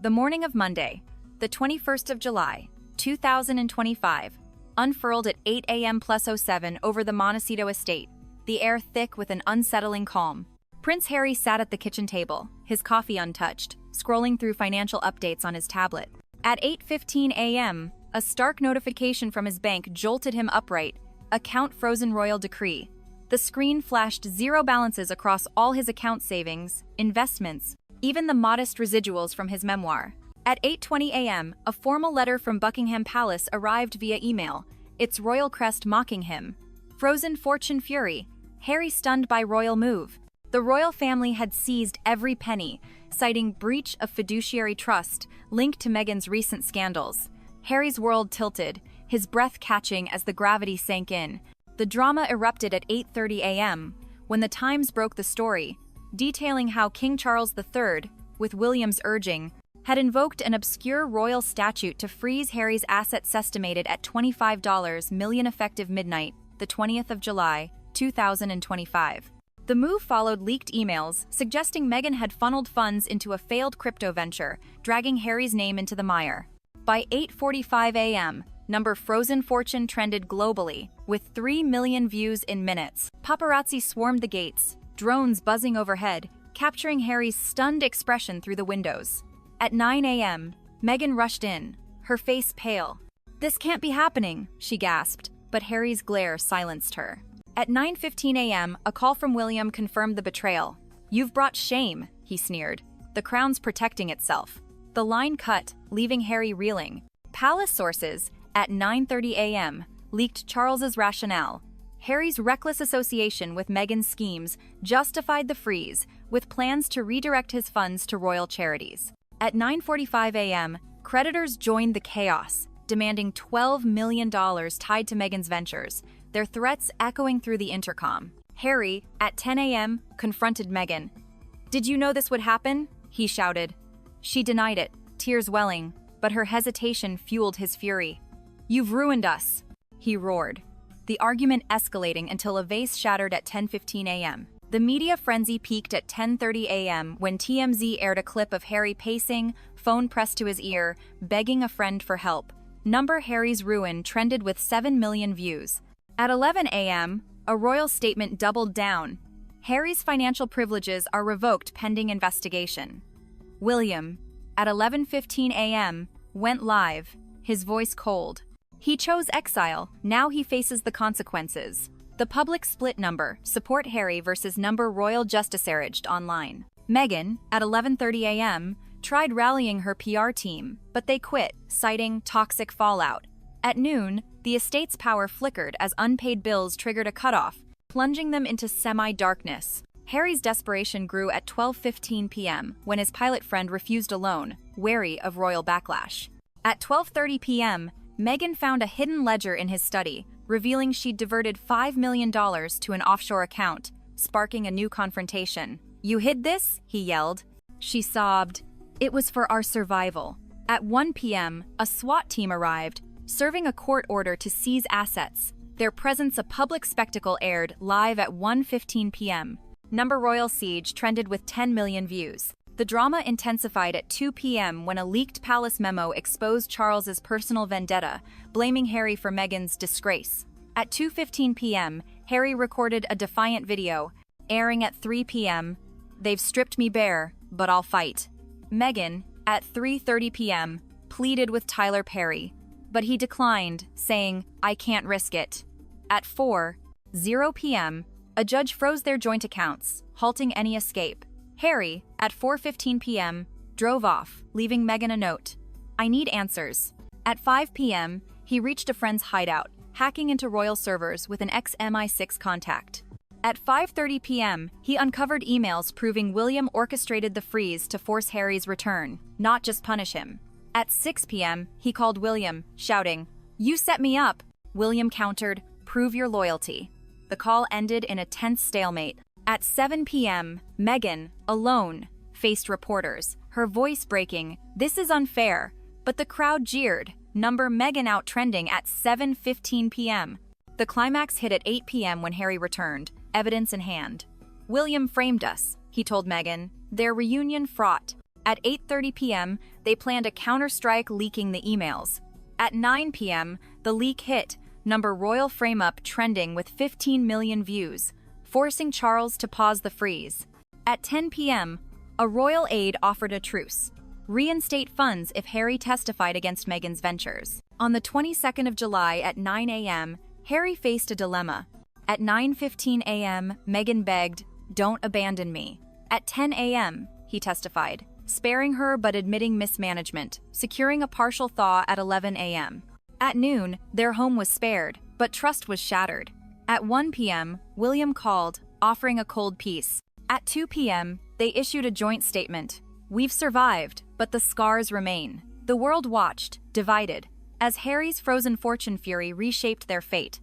The morning of Monday, the 21st of July, 2025, unfurled at 8 a.m. plus 07 over the Montecito estate, the air thick with an unsettling calm. Prince Harry sat at the kitchen table, his coffee untouched, scrolling through financial updates on his tablet. At 8:15 a.m., a stark notification from his bank jolted him upright. Account frozen royal decree. The screen flashed zero balances across all his account savings, investments, even the modest residuals from his memoir. At 8:20 a.m., a formal letter from Buckingham Palace arrived via email, its royal crest mocking him. Frozen fortune fury. Harry stunned by royal move. The royal family had seized every penny, citing breach of fiduciary trust linked to Meghan's recent scandals. Harry's world tilted, his breath catching as the gravity sank in. The drama erupted at 8:30 a.m., when the Times broke the story, detailing how King Charles III, with William's urging, had invoked an obscure royal statute to freeze Harry's assets estimated at $25 million effective midnight, the 20th of July, 2025. The move followed leaked emails suggesting Meghan had funneled funds into a failed crypto venture, dragging Harry's name into the mire. By 8:45 a.m., number Frozen Fortune trended globally, with 3 million views in minutes. Paparazzi swarmed the gates, drones buzzing overhead, capturing Harry's stunned expression through the windows. At 9 a.m., Meghan rushed in, her face pale. "This can't be happening," she gasped, but Harry's glare silenced her. At 9:15 a.m., a call from William confirmed the betrayal. "You've brought shame," he sneered. "The crown's protecting itself." The line cut, leaving Harry reeling. Palace sources, at 9:30 a.m., leaked Charles's rationale. Harry's reckless association with Meghan's schemes justified the freeze, with plans to redirect his funds to royal charities. At 9:45 a.m., creditors joined the chaos, demanding $12 million tied to Meghan's ventures, their threats echoing through the intercom. Harry, at 10 a.m., confronted Meghan. "Did you know this would happen?" he shouted. She denied it, tears welling, but her hesitation fueled his fury. "You've ruined us," he roared, the argument escalating until a vase shattered at 10:15 a.m. The media frenzy peaked at 10:30 a.m. when TMZ aired a clip of Harry pacing, phone pressed to his ear, begging a friend for help. Number Harry's ruin trended with 7 million views. At 11 a.m., a royal statement doubled down. Harry's financial privileges are revoked pending investigation. William, at 11:15 a.m., went live, his voice cold. He chose exile, now he faces the consequences. The public split number, support Harry versus number royal justiciaraged online. Meghan, at 11:30 a.m., tried rallying her PR team, but they quit, citing toxic fallout. At noon, the estate's power flickered as unpaid bills triggered a cutoff, plunging them into semi-darkness. Harry's desperation grew at 12:15 p.m. when his pilot friend refused a loan, wary of royal backlash. At 12:30 p.m., Meghan found a hidden ledger in his study, revealing she'd diverted $5 million to an offshore account, sparking a new confrontation. "You hid this?" he yelled. She sobbed. "It was for our survival." At 1 p.m., a SWAT team arrived, serving a court order to seize assets. Their presence a public spectacle aired live at 1:15 p.m. Number Royal Siege trended with 10 million views. The drama intensified at 2 p.m. when a leaked palace memo exposed Charles's personal vendetta, blaming Harry for Meghan's disgrace. At 2:15 p.m., Harry recorded a defiant video, airing at 3 p.m. "They've stripped me bare, but I'll fight." Meghan, at 3:30 p.m., pleaded with Tyler Perry, but he declined, saying, "I can't risk it." At 4:00 p.m., a judge froze their joint accounts, halting any escape. Harry, at 4:15 p.m., drove off, leaving Meghan a note. "I need answers." At 5 p.m., he reached a friend's hideout, hacking into royal servers with an ex-MI6 contact. At 5:30 p.m., he uncovered emails proving William orchestrated the freeze to force Harry's return, not just punish him. At 6 p.m., he called William, shouting, "You set me up!" William countered, "Prove your loyalty." The call ended in a tense stalemate. At 7 p.m., Meghan, alone, faced reporters, her voice breaking, "This is unfair," but the crowd jeered, number Meghan out trending at 7:15 p.m. The climax hit at 8 p.m. when Harry returned, evidence in hand. "William framed us," he told Meghan, their reunion fraught. At 8:30 p.m., they planned a counterstrike leaking the emails. At 9 p.m., the leak hit, number royal frame-up trending with 15 million views, forcing Charles to pause the freeze. At 10 p.m., a royal aide offered a truce. Reinstate funds if Harry testified against Meghan's ventures. On the 22nd of July at 9 a.m., Harry faced a dilemma. At 9:15 a.m., Meghan begged, "Don't abandon me." At 10 a.m., he testified, sparing her but admitting mismanagement, securing a partial thaw at 11 a.m. At noon, their home was spared, but trust was shattered. At 1 p.m., William called, offering a cold peace. At 2 p.m., they issued a joint statement. "We've survived, but the scars remain." The world watched, divided, as Harry's frozen fortune fury reshaped their fate.